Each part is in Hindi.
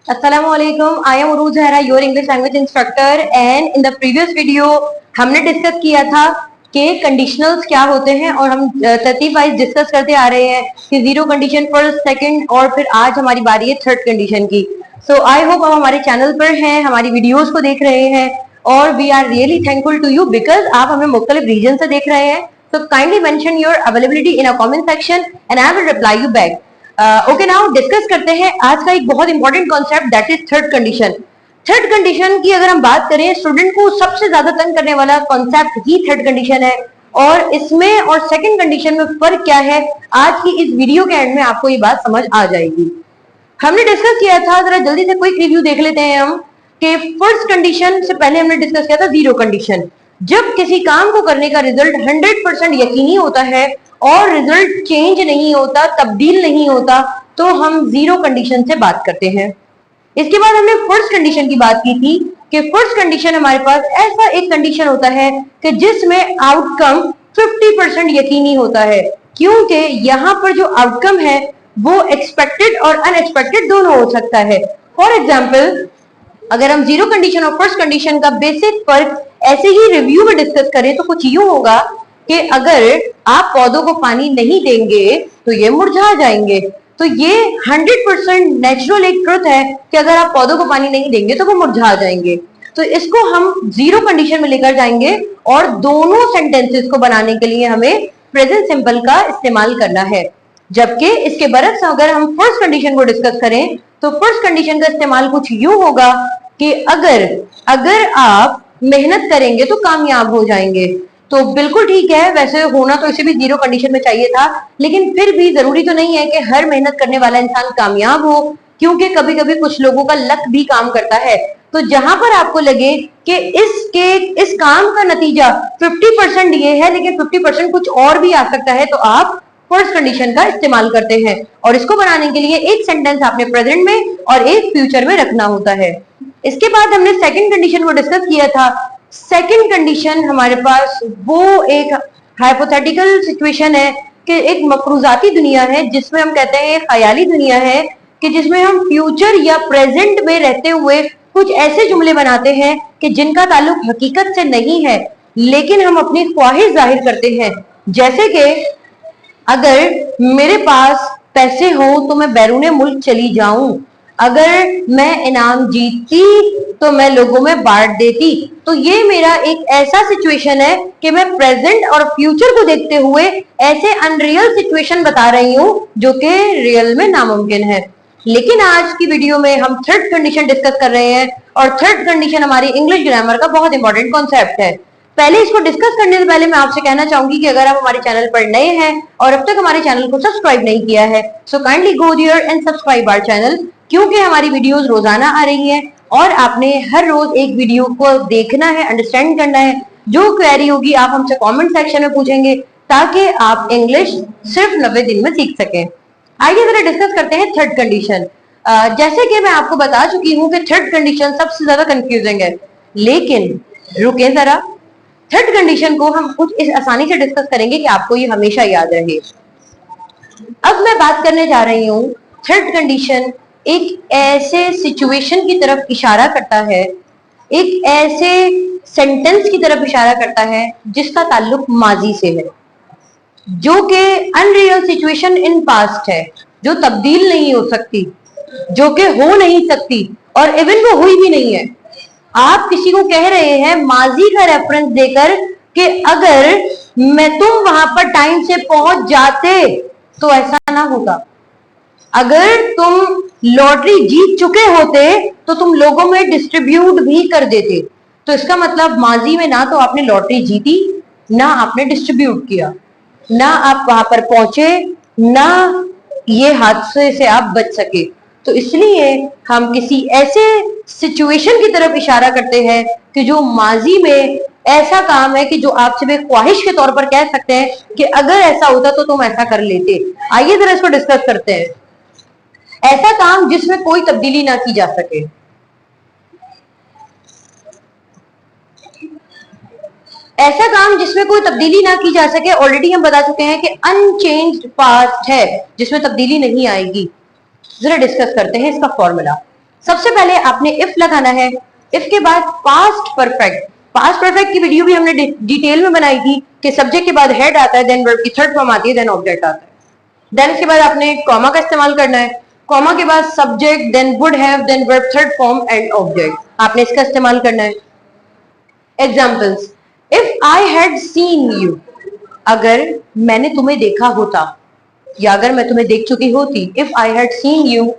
Assalamualaikum. I am Uruj Zahra, your English language instructor, and in the previous video हमने डिस्कस किया था कि कंडीशनल्स क्या होते हैं और हम तरतीब वाइज डिस्कस करते आ रहे हैं कि जीरो कंडीशन, फर्स्ट, सेकंड और फिर आज हमारी बारी है थर्ड कंडीशन की। सो आई होप आप हमारे चैनल पर हैं, हमारी वीडियोस को देख रहे हैं और we are really thankful to you because आप हमें मुख्तलिफ रीजन से देख रहे हैं। So kindly mention your availability in a comment section and I will reply you back. Okay, now discuss करते हैं आज का एक बहुत important concept, that is third condition. Third condition की अगर हम बात करें, स्टूडेंट को सबसे ज्यादा तंग करने वाला कॉन्सेप्ट ही थर्ड कंडीशन है और इसमें और सेकंड कंडीशन में फर्क क्या है, आज की इस वीडियो के एंड में आपको ये बात समझ आ जाएगी। हमने डिस्कस किया था, जरा जल्दी से क्विक रिव्यू देख लेते हैं हम, कि फर्स्ट कंडीशन से पहले हमने डिस्कस किया था जीरो कंडीशन। जब किसी काम को करने का रिजल्ट 100% यकीनी होता है और रिजल्ट चेंज नहीं होता, तब्दील नहीं होता, तो हम जीरो कंडीशन से बात करते हैं। इसके बाद हमने फर्स्ट कंडीशन की बात की थी कि फर्स्ट कंडीशन हमारे पास ऐसा एक कंडीशन होता है कि जिसमें आउटकम 50% यकीनी होता है, क्योंकि यहाँ पर जो आउटकम है वो एक्सपेक्टेड और अनएक्सपेक्टेड दोनों हो सकता है। फॉर एग्जाम्पल, अगर हम जीरो कंडीशन और फर्स्ट कंडीशन का बेसिक फर्क ऐसे ही रिव्यू में डिस्कस करें तो कुछ यूं होगा कि अगर आप पौधों को पानी नहीं देंगे तो ये मुरझा जाएंगे। तो ये 100% नेचुरल एक ट्रुथ है कि अगर आप पौधों को पानी नहीं देंगे तो वो मुरझा जाएंगे। तो इसको हम जीरो कंडीशन में लेकर जाएंगे और दोनों सेंटेंसेस को बनाने के लिए हमें प्रेजेंट सिंपल का इस्तेमाल करना है। जबकि इसके बरक्स अगर हम फर्स्ट कंडीशन को डिस्कस करें तो फर्स्ट कंडीशन का इस्तेमाल कुछ यूं होगा कि अगर आप मेहनत करेंगे तो कामयाब हो जाएंगे। तो बिल्कुल ठीक है, वैसे होना तो इसे भी जीरो कंडीशन में चाहिए था, लेकिन फिर भी जरूरी तो नहीं है कि हर मेहनत करने वाला इंसान कामयाब हो, क्योंकि कभी कभी कुछ लोगों का लक भी काम करता है। तो जहां पर आपको लगे कि इस काम का नतीजा 50% ये है लेकिन 50% कुछ और भी आ सकता है, तो आप फर्स्ट कंडीशन का इस्तेमाल करते हैं और इसको बनाने के लिए एक सेंटेंस आपने प्रेजेंट में और एक फ्यूचर में रखना होता है। इसके बाद हमने सेकंड कंडीशन को डिस्कस किया था। सेकंड कंडीशन हमारे पास वो एक हाइपोथेटिकल सिचुएशन है कि एक मफरूजाती दुनिया है जिसमें हम कहते हैं ख्याली दुनिया है कि जिसमें हम फ्यूचर या प्रेजेंट में रहते हुए कुछ ऐसे जुमले बनाते हैं कि जिनका ताल्लुक हकीकत से नहीं है लेकिन हम अपनी ख्वाहिश जाहिर करते हैं। जैसे कि अगर मेरे पास पैसे हो तो मैं बैरूने मुल्क चली जाऊं, अगर मैं इनाम जीतती तो मैं लोगों में बांट देती। तो ये मेरा एक ऐसा सिचुएशन है कि मैं प्रेजेंट और फ्यूचर को देखते हुए ऐसे अनरियल सिचुएशन बता रही हूं जो कि रियल में नामुमकिन है। लेकिन आज की वीडियो में हम थर्ड कंडीशन डिस्कस कर रहे हैं और थर्ड कंडीशन हमारी इंग्लिश ग्रामर का बहुत इंपॉर्टेंट कॉन्सेप्ट है। पहले इसको डिस्कस करने से पहले मैं आपसे कहना चाहूंगी कि अगर आप हमारे चैनल पर नए हैं और अब तक हमारे चैनल को सब्सक्राइब नहीं किया है, so kindly go there and subscribe our channel, क्योंकि हमारी वीडियोस रोजाना आ रही हैं और आपने हर रोज एक वीडियो को देखना है, अंडरस्टैंड करना है। जो क्वेरी होगी आप हमसे कमेंट सेक्शन में पूछेंगे ताकि आप इंग्लिश सिर्फ 90 दिन में सीख सकें। आइए जरा डिस्कस करते हैं थर्ड कंडीशन। जैसे कि मैं आपको बता चुकी हूँ कि थर्ड कंडीशन सबसे ज्यादा कंफ्यूजिंग है, लेकिन रुके जरा, थर्ड कंडीशन को हम कुछ इस आसानी से डिस्कस करेंगे कि आपको ये हमेशा याद रहे। अब मैं बात करने जा रही हूँ, थर्ड कंडीशन एक ऐसे सिचुएशन की तरफ इशारा करता है, एक ऐसे सेंटेंस की तरफ इशारा करता है जिसका ताल्लुक माजी से है, जो कि अनरियल सिचुएशन इन पास्ट है, जो तब्दील नहीं हो सकती, जो कि हो नहीं सकती और इवन वो हुई भी नहीं है। आप किसी को कह रहे हैं माजी का रेफरेंस देकर कि अगर तुम वहां पर टाइम से पहुंच जाते तो ऐसा ना होता, अगर तुम लॉटरी जीत चुके होते तो तुम लोगों में डिस्ट्रीब्यूट भी कर देते। तो इसका मतलब माजी में ना तो आपने लॉटरी जीती, ना आपने डिस्ट्रीब्यूट किया, ना आप वहां पर पहुंचे, ना ये हादसे से आप बच सके। तो इसलिए हम किसी ऐसे सिचुएशन की तरफ इशारा करते हैं कि जो माजी में ऐसा काम है कि जो आप सिर्फ एक ख्वाहिश के तौर पर कह सकते हैं कि अगर ऐसा होता तो तुम ऐसा कर लेते। आइए जरा इसको डिस्कस करते हैं। ऐसा काम जिसमें कोई तब्दीली ना की जा सके, ऐसा काम जिसमें कोई तब्दीली ना की जा सके, ऑलरेडी हम बता चुके हैं कि अनचेंज्ड पास्ट है जिसमें तब्दीली नहीं आएगी। जरा डिस्कस करते हैं इसका फॉर्मूला। सबसे पहले आपने इफ लगाना है, इफ के बाद पास्ट परफेक्ट। पास्ट परफेक्ट की वीडियो भी हमने डिटेल में बनाई थी कि सब्जेक्ट के बाद हेड आता है, देन वर्ब की थर्ड फॉर्म आती है, देन ऑब्जेक्ट आता है। देन इसके बाद आपने कॉमा का इस्तेमाल करना है, कॉमा के बाद subject, then would have, then verb third form and object, आपने इसका इस्तेमाल करना है। Examples, if I had seen you, अगर मैंने तुम्हें देखा होता या अगर मैं तुम्हें देख चुकी होती। If I had seen you,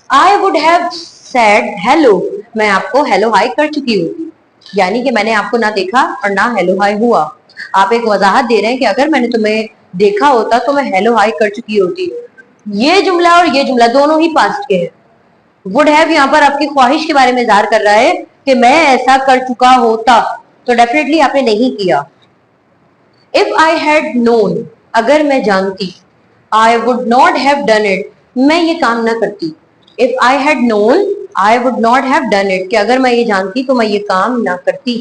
I would have said hello, मैं आपको हेलो हाई कर चुकी होती। यानी कि मैंने आपको ना देखा और ना हेलो हाई हुआ। आप एक वजाहत दे रहे हैं कि अगर मैंने तुम्हें देखा होता तो मैं हेलो हाई कर चुकी होती। ये जुमला और ये जुमला दोनों ही पास्ट के हैं। वुड हैव यहाँ पर आपकी ख्वाहिश के बारे में इज़हार कर रहा है कि मैं ऐसा कर चुका होता, तो डेफिनेटली आपने नहीं किया। इफ आई हैड नोन, अगर मैं जानती। I would not have done it, मैं ये काम ना करती। If I had known I would not have done it, कि अगर मैं ये जानती तो मैं ये काम ना करती।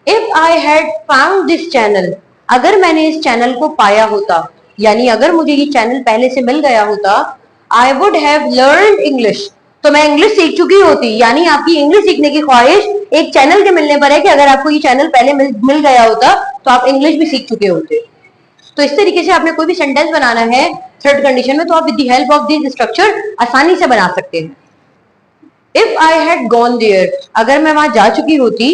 If I had found this channel, अगर मैंने इस चैनल को पाया होता, यानी अगर मुझे ये चैनल पहले से मिल गया होता। I would have learn English, तो मैं इंग्लिश सीख चुकी होती। यानी आपकी इंग्लिश सीखने की ख्वाहिश एक चैनल के मिलने पर है कि अगर आपको ये चैनल पहले मिल गया होता तो आप इंग्लिश भी सीख चुके होते। तो इस तरीके से आपने कोई भी सेंटेंस बनाना है थर्ड कंडीशन में, तो आप with the help of this structure आसानी से बना सकते हैं। If I had gone there, अगर मैं वहां जा चुकी होती।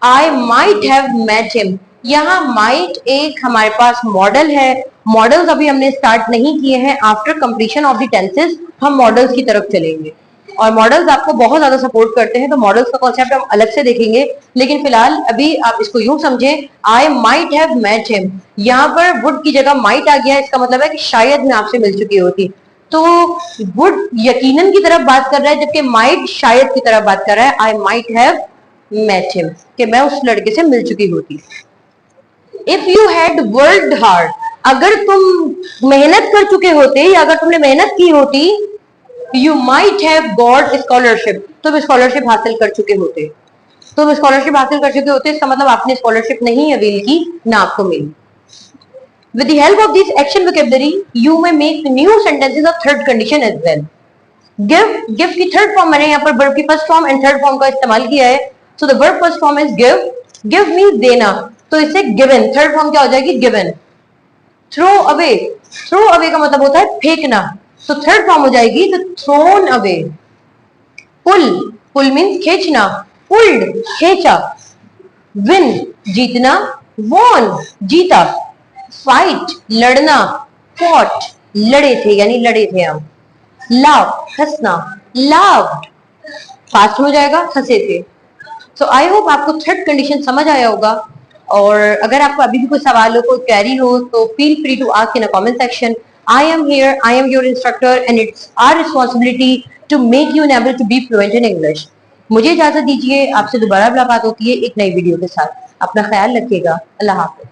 I might have met him, यहाँ माइट एक हमारे पास मॉडल है। मॉडल्स अभी हमने स्टार्ट नहीं किए हैं। After completion of the tenses हम मॉडल्स की तरफ चलेंगे और मॉडल्स आपको बहुत ज्यादा सपोर्ट करते हैं, तो मॉडल्स का कॉन्सेप्ट हम अलग से देखेंगे। लेकिन फिलहाल अभी आप इसको यूं समझें, I might have met him, यहाँ पर वुड की जगह माइट आ गया। इसका मतलब है कि शायद मैं आपसे मिल चुकी होती। तो वुड यकीनन की तरफ बात कर रहा है, जबकि माइट शायद की तरफ बात कर रहा है। I might have met him, कि मैं उस लड़के से मिल चुकी होती। If you had worked hard, अगर तुम मेहनत कर चुके होते या अगर तुमने मेहनत की होती। You might have got scholarship, तुम स्कॉलरशिप हासिल कर चुके होते। तुम स्कॉलरशिप हासिल कर चुके होते, इसका मतलब आपने स्कॉलरशिप नहीं अवेल की, ना आपको मिली। With the help of this action vocabulary, you may make new sentences of third condition as well. Give की थर्ड फॉर्म मैंने यहाँ पर वर्ब की first form and third form का इस्तेमाल किया है। So the verb first form is give. Give means देना, तो इससे given, थर्ड फॉर्म क्या हो जाएगी given. Throw away, throw away का मतलब होता है फेंकना, तो थर्ड फॉर्म हो जाएगी तो thrown away. Pull, pull means खींचना, pulled खींचा. Win जीतना, won जीता. Fight लड़ना, fought लड़े थे यानी लड़े थे हम. Laugh हंसना, laughed फास्ट हो जाएगा हंसे थे. So I hope आपको थर्ड कंडीशन समझ आया होगा, और अगर आपको अभी भी कोई सवाल हो, कोई क्वेरी हो, तो feel free to ask in a comment section. I am here, I am your instructor and it's our responsibility to make you able to be fluent in English. मुझे इजाजत दीजिए, आपसे दोबारा मुलाकात होती है एक नई वीडियो के साथ. अपना ख्याल रखिएगा. अल्लाह हाफ़िज़.